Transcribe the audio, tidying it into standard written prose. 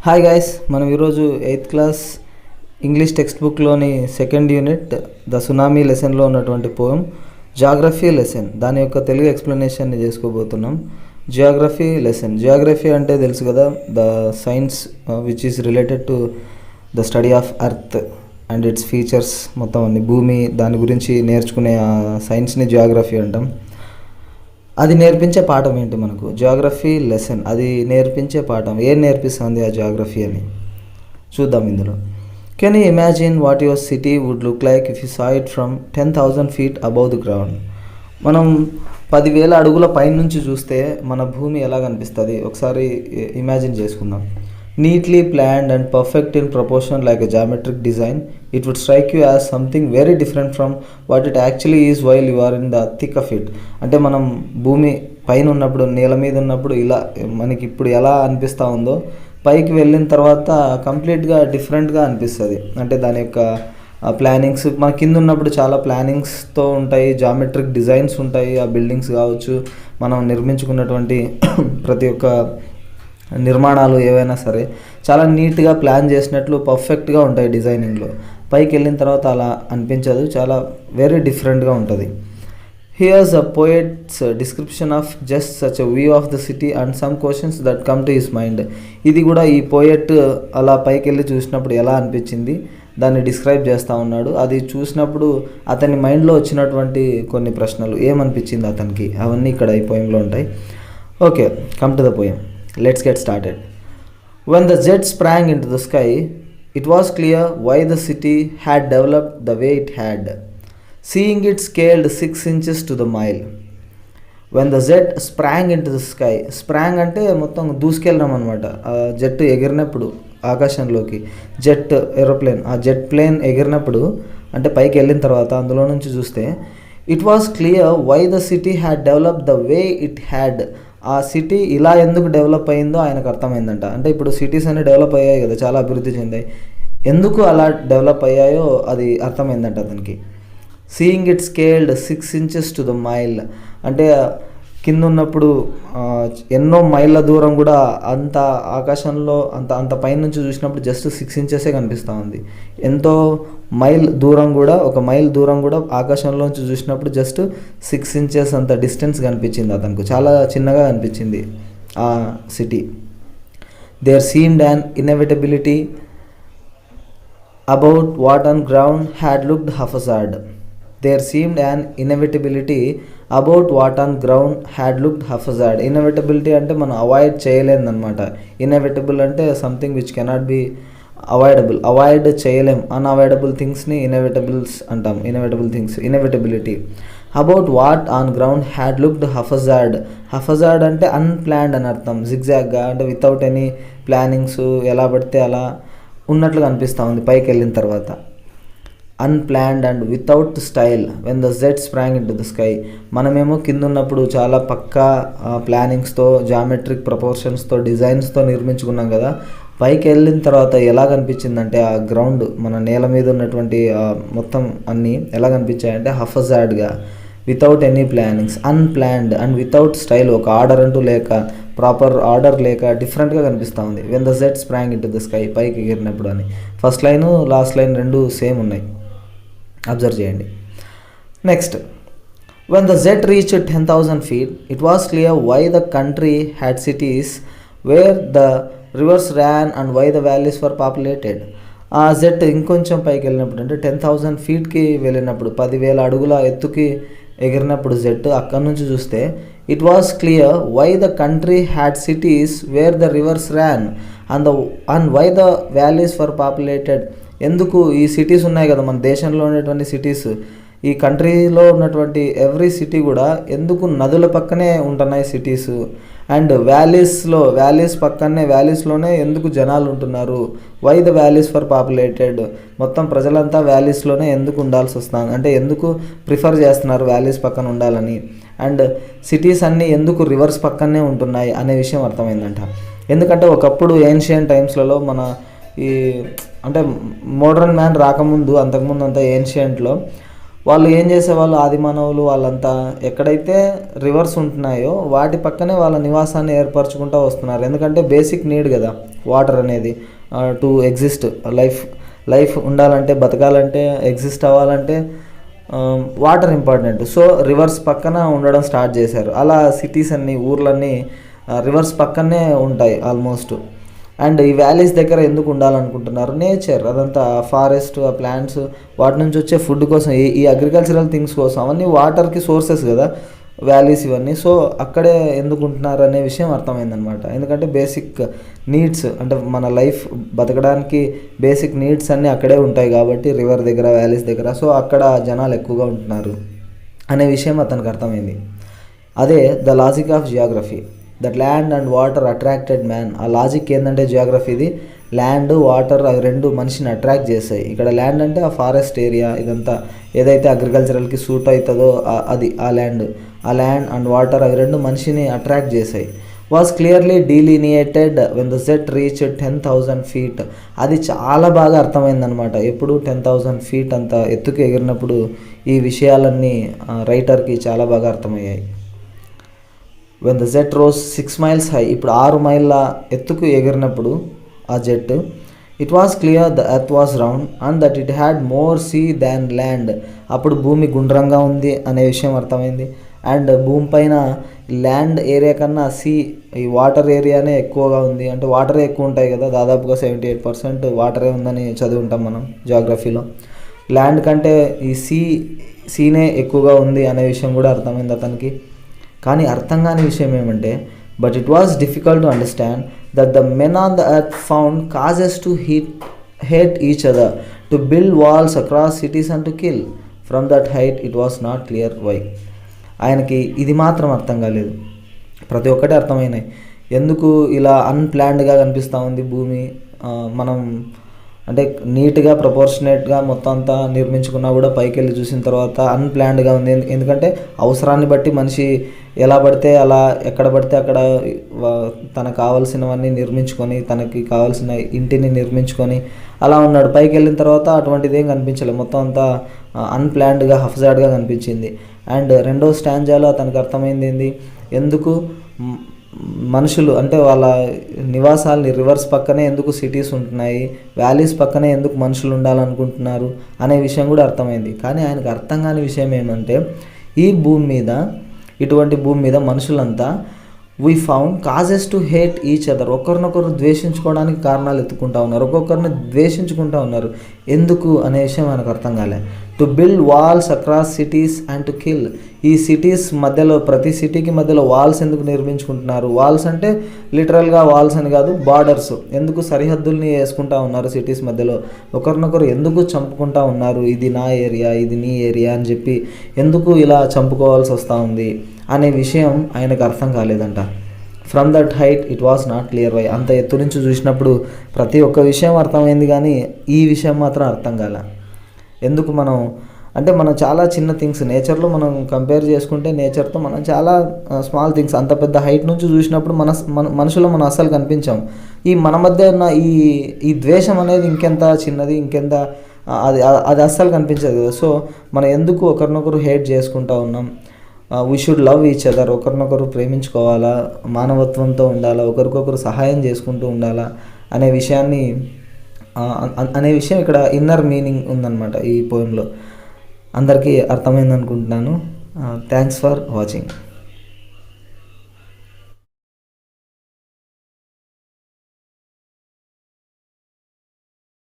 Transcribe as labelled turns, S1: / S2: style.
S1: Hi guys, మనం ఈరోజు 8th class English text బుక్లోని సెకండ్ యూనిట్ ద సునామీ లెసన్లో ఉన్నటువంటి పోయం జియోగ్రఫీ లెసన్ దాని యొక్క తెలుగు ఎక్స్ప్లెనేషన్ని చేసుకోబోతున్నాం. Geography lesson. జియోగ్రఫీ అంటే తెలుసు కదా, the science which is related to the study of earth and it's features, మొత్తం అన్ని భూమి దాని గురించి నేర్చుకునే ఆ సైన్స్ని జియోగ్రఫీ అంటాం. అది నేర్పించే పాఠం ఏంటి మనకు? Geography lesson. అది నేర్పించే పాఠం ఏం నేర్పిస్తుంది ఆ జియోగ్రఫీ అని చూద్దాం ఇందులో. Can you imagine what your city would look like if you saw it from 10,000 feet above the ground? మనం 10,000 అడుగుల పైనుంచి చూస్తే మన భూమి ఎలా కనిపిస్తుంది ఒకసారి ఇమాజిన్ చేసుకుందాం. Neatly planned and perfect in proportion like a geometric design, it would strike you as something very different from what it actually is while you are in the thick of it. అంటే మనం భూమి పైన ఉన్నప్పుడు, నేల మీద ఉన్నప్పుడు ఇలా మనకి ఇప్పుడు ఎలా అనిపిస్తూ ఉందో, పైకి వెళ్ళిన తర్వాత కంప్లీట్గా డిఫరెంట్గా అనిపిస్తుంది. అంటే దాని యొక్క ప్లానింగ్స్ మన కింద ఉన్నప్పుడు చాలా ప్లానింగ్స్తో ఉంటాయి, జామెట్రిక్ డిజైన్స్ ఉంటాయి. ఆ బిల్డింగ్స్ కావచ్చు, మనం నిర్మించుకున్నటువంటి ప్రతి ఒక్క నిర్మాణాలు ఏవైనా సరే చాలా నీట్గా ప్లాన్ చేసినట్లు పర్ఫెక్ట్గా ఉంటాయి డిజైనింగ్లో. పైకి వెళ్ళిన తర్వాత అలా అనిపించదు, చాలా వెరీ డిఫరెంట్గా ఉంటుంది. Here's a poet's description of just such a view of the city and some questions that come to his mind. ఇది కూడా ఈ పోయట్ అలా పైకి వెళ్ళి చూసినప్పుడు ఎలా అనిపించింది దాన్ని డిస్క్రైబ్ చేస్తూ ఉన్నాడు. అది చూసినప్పుడు అతని మైండ్లో వచ్చినటువంటి కొన్ని ప్రశ్నలు, ఏమనిపించింది అతనికి, అవన్నీ ఇక్కడ ఈ పోయంలో ఉంటాయి. Okay, come to the poem. Let's get started. When the jet sprang into the sky, it was clear why the city had developed the way it had, seeing it scaled 6 inches to the mile. When the jet sprang into the sky, sprang అంటే మొత్తం దూసుకెళ్ళడం అనమాట. ఆ jet ఎగిరినప్పుడు ఆకాశంలోకి, jet aeroplane, ఆ jet plane ఎగిరినప్పుడు అంటే పైకి వెళ్ళిన తర్వాత అందులో నుంచి చూస్తే, it was clear why the city had developed the way it had. ఆ సిటీ ఇలా ఎందుకు డెవలప్ అయిందో ఆయనకు అర్థమైందంట. అంటే ఇప్పుడు సిటీస్ అన్నీ డెవలప్ అయ్యాయి కదా, చాలా అభివృద్ధి చెందాయి, ఎందుకు అలా డెవలప్ అయ్యాయో అది అర్థమైందంట అతనికి. Seeing it scaled 6 inches to the mile అంటే కింద ఉన్నప్పుడు ఎన్నో మైళ్ళ దూరం కూడా అంత ఆకాశంలో అంత పైనుంచి చూసినప్పుడు జస్ట్ 6 inches కనిపిస్తూ ఉంది. ఎంతో మైల్ దూరం కూడా, ఒక మైల్ దూరం కూడా ఆకాశంలోంచి చూసినప్పుడు జస్ట్ 6 inches అంత డిస్టెన్స్ కనిపించింది అతనికి. చాలా చిన్నగా కనిపించింది ఆ city. There seemed an inevitability about what on ground had looked haphazard. There seemed an inevitability about what on ground had looked haphazard. Inevitability అంటే మనం అవాయిడ్ చేయలేదన్నమాట. ఇన్ఎవిటబుల్ అంటే something which cannot be avoidable, avoid చేయలేం. Unavoidable థింగ్స్ని inevitables అంటాం. Inevitable things, inevitability. About what on ground had looked haphazard. Haphazard అంటే unplanned అని అర్థం. జిగ్జాగ్గా అంటే వితౌట్ ఎనీ ప్లానింగ్స్, ఎలా పడితే అలా ఉన్నట్లుగా అనిపిస్తూ ఉంది పైకి వెళ్ళిన తర్వాత. Unplanned and without style when the jet sprang into the sky. మనమేమో కింద ఉన్నప్పుడు చాలా పక్కా ప్లానింగ్స్తో, జామెట్రిక్ ప్రపోర్షన్స్తో, డిజైన్స్తో నిర్మించుకున్నాం కదా, పైకి వెళ్ళిన తర్వాత ఎలా కనిపించిందంటే ఆ గ్రౌండ్, మన నేల మీద ఉన్నటువంటి మొత్తం అన్నీ ఎలా కనిపించాయంటే హఫజార్డ్గా, without any plannings, unplanned and without style. ఒక ఆర్డర్ అంటూ లేక, ప్రాపర్ ఆర్డర్ లేక డిఫరెంట్గా కనిపిస్తూ ఉంది. When the jet sprang into the sky, పైకి ఎగిరినప్పుడు అని. ఫస్ట్ లైన్ లాస్ట్ లైన్ రెండు సేమ్ ఉన్నాయి, అబ్జర్వ్ చేయండి. Next, when the jet reached 10,000 feet, it was clear why the country had cities where the rivers ran and why the valleys were populated. ఆ jet ఇంకొంచెం పైకి వెళ్ళినప్పుడు, అంటే 10,000 feetకి వెళ్ళినప్పుడు, 10,000 అడుగుల ఎత్తుకి ఎగిరినప్పుడు జెట్ అక్కడి నుంచి చూస్తే, it was clear why the country had cities where the rivers ran and why the valleys were populated. ఎందుకు ఈ సిటీస్ ఉన్నాయి కదా మన దేశంలో ఉన్నటువంటి సిటీస్, ఈ కంట్రీలో ఉన్నటువంటి ఎవ్రీ సిటీ కూడా ఎందుకు నదుల పక్కనే ఉంటున్నాయి సిటీస్, అండ్ వ్యాలీస్ పక్కనే, వ్యాలీస్లోనే ఎందుకు జనాలు ఉంటున్నారు. Why the valleys were populated, మొత్తం ప్రజలంతా వ్యాలీస్లోనే ఎందుకు ఉండాల్సి వస్తుంది, అంటే ఎందుకు ప్రిఫర్ చేస్తున్నారు వ్యాలీస్ పక్కన ఉండాలని, అండ్ సిటీస్ అన్నీ ఎందుకు రివర్స్ పక్కనే ఉంటున్నాయి అనే విషయం అర్థమైందంట. ఎందుకంటే ఒకప్పుడు ఏన్షియన్ టైమ్స్లలో మన ఈ అంటే మోడర్న్ మ్యాన్ రాకముందు, అంతకుముందు అంతా ఏన్షియంట్లో వాళ్ళు ఏం చేసేవాళ్ళు, ఆది మానవులు వాళ్ళంతా ఎక్కడైతే రివర్స్ ఉంటున్నాయో వాటి పక్కనే వాళ్ళ నివాసాన్ని ఏర్పరచుకుంటూ వస్తున్నారు. ఎందుకంటే బేసిక్ నీడ్ కదా వాటర్ అనేది, టు ఎగ్జిస్ట్, లైఫ్ ఉండాలంటే, బతకాలంటే, ఎగ్జిస్ట్ అవ్వాలంటే వాటర్ ఇంపార్టెంట్. సో రివర్స్ పక్కన ఉండడం స్టార్ట్ చేశారు. అలా సిటీస్ అన్నీ, ఊర్లన్నీ రివర్స్ పక్కనే ఉంటాయి ఆల్మోస్ట్. అండ్ ఈ వ్యాలీస్ దగ్గర ఎందుకు ఉండాలనుకుంటున్నారు, నేచర్ అదంతా, ఫారెస్ట్, ఆ ప్లాంట్స్, వాటి నుంచి వచ్చే ఫుడ్ కోసం, ఈ అగ్రికల్చరల్ థింగ్స్ కోసం, అవన్నీ వాటర్కి సోర్సెస్ కదా వ్యాలీస్ ఇవన్నీ. సో అక్కడే ఎందుకు ఉంటున్నారు అనే విషయం అర్థమైందనమాట. ఎందుకంటే బేసిక్ నీడ్స్, అంటే మన లైఫ్ బతకడానికి బేసిక్ నీడ్స్ అన్నీ అక్కడే ఉంటాయి కాబట్టి, రివర్ దగ్గర, వ్యాలీస్ దగ్గర. సో అక్కడ జనాలు ఎక్కువగా ఉంటున్నారు అనే విషయం అతనికి అర్థమైంది. అదే the logic of Geography, that land and water attracted man. ఆ లాజిక్ ఏంటంటే జియోగ్రఫీది, ల్యాండ్, వాటర్ అవి రెండు మనిషిని అట్రాక్ట్ చేస్తాయి. ఇక్కడ ల్యాండ్ అంటే ఆ ఫారెస్ట్ ఏరియా, ఇదంతా ఏదైతే అగ్రికల్చరల్కి సూట్ అవుతుందో అది ఆ ల్యాండ్ అండ్ వాటర్ అవి రెండు మనిషిని అట్రాక్ట్ చేసాయి. Was clearly delineated when the set reach 10,000 feet. అది చాలా బాగా అర్థమైందనమాట. ఎప్పుడు 10,000 feet అంత ఎత్తుకు ఎగిరినప్పుడు ఈ విషయాలన్నీ రైటర్కి చాలా బాగా అర్థమయ్యాయి. When the jet rose 6 miles high, ఇప్పుడు 6 మైళ్ళ ఎత్తుకు ఎగిరినప్పుడు ఆ జెట్, it was clear the earth was round and that it had more sea than land. అప్పుడు భూమి గుండ్రంగా ఉంది అనే విషయం అర్థమైంది. అండ్ భూమి పైన ల్యాండ్ ఏరియా కన్నా ఈ వాటర్ ఏరియానే ఎక్కువగా ఉంది. అంటే వాటరే ఎక్కువ ఉంటాయి కదా, దాదాపుగా 78% వాటరే ఉందని చదివి ఉంటాం మనం జియోగ్రఫీలో. ల్యాండ్ కంటే ఈ సీనే ఎక్కువగా ఉంది అనే విషయం కూడా అర్థమైంది అతనికి. కానీ అర్థం కాని విషయం ఏమంటే, but it was difficult to understand that the men on the earth found causes to hate each other, to build walls across cities and to kill. From that height it was not clear why. ఆయనకి ఇది మాత్రం అర్థం కాలేదు, ప్రతి ఒక్కటి అర్థమైనాయి. ఎందుకు ఇలా అన్ప్లాన్డ్గా కనిపిస్తూ ఉంది భూమి, మనం అంటే నీట్గా ప్రపోర్షనేట్గా మొత్తం అంతా నిర్మించుకున్నా కూడా పైకి వెళ్ళి చూసిన తర్వాత అన్ప్లాన్డ్గా ఉంది. ఎందుకంటే అవసరాన్ని బట్టి మనిషి ఎలా పడితే అలా, ఎక్కడ పడితే అక్కడ తనకు కావాల్సినవన్నీ నిర్మించుకొని, తనకి కావాల్సిన ఇంటిని నిర్మించుకొని అలా ఉన్నాడు. పైకి వెళ్ళిన తర్వాత అటువంటిది ఏం కనిపించలేదు, మొత్తం అంతా అన్ప్లాన్డ్గా, హఫ్జాడ్గా కనిపించింది. అండ్ రెండో స్టాంజాలో అతనికి అర్థమైంది ఏంది, ఎందుకు మనుషులు అంటే వాళ్ళ నివాసాలని రివర్స్ పక్కనే ఎందుకు సిటీస్ ఉంటున్నాయి, వ్యాలీస్ పక్కనే ఎందుకు మనుషులు ఉండాలనుకుంటున్నారు అనే విషయం కూడా అర్థమైంది. కానీ ఆయనకు అర్థం కాని విషయం ఏమంటే, ఈ భూమి మీద, ఇటువంటి భూమి మీద మనుషులంతా we found causes to hate each other, ఒకరినొకరు ద్వేషించుకోవడానికి కారణాలు ఎత్తుకుంటా ఉన్నారు, ఒక్కొక్కరిని ద్వేషించుకుంటూ ఉన్నారు. ఎందుకు అనే విషయం మనకు అర్థం కాలే. To build walls across cities and to kill. ఈ సిటీస్ మధ్యలో, ప్రతి సిటీకి మధ్యలో వాల్స్ ఎందుకు నిర్మించుకుంటున్నారు? వాల్స్ అంటే లిటరల్గా వాల్స్ అని కాదు, బార్డర్స్. ఎందుకు సరిహద్దుల్ని వేసుకుంటా ఉన్నారు సిటీస్ మధ్యలో? ఒకరినొకరు ఎందుకు చంపుకుంటా ఉన్నారు? ఇది నా ఏరియా, ఇది నీ ఏరియా అని చెప్పి ఎందుకు ఇలా చంపుకోవాల్సి వస్తూ ఉంది అనే విషయం ఆయనకు అర్థం కాలేదంట. From that height it was not clear why. అంత ఎత్తు నుంచి చూసినప్పుడు ప్రతి ఒక్క విషయం అర్థమైంది, కానీ ఈ విషయం మాత్రం అర్థం కాల. ఎందుకు మనం చాలా చిన్న థింగ్స్ నేచర్లో మనం కంపేర్ చేసుకుంటే, నేచర్తో మనం చాలా స్మాల్ థింగ్స్, అంత పెద్ద హైట్ నుంచి చూసినప్పుడు మనుషులు మనం అస్సలు కనిపించాం. మన మధ్య ఉన్న ఈ ద్వేషం అనేది ఇంకెంత చిన్నది, ఇంకెంత అది అస్సలు కనిపించదు కదా. సో మనం ఎందుకు ఒకరినొకరు హేట్ చేసుకుంటూ ఉన్నాం? We should love each other. ఒకరినొకరు ప్రేమించుకోవాలా, మానవత్వంతో ఉండాలా, ఒకరికొకరు సహాయం చేసుకుంటూ ఉండాలా అనే విషయం ఇక్కడ ఇన్నర్ మీనింగ్ ఉందన్నమాట ఈ పోయంలో. అందరికీ అర్థమైంది అనుకుంటున్నాను. Thanks for watching.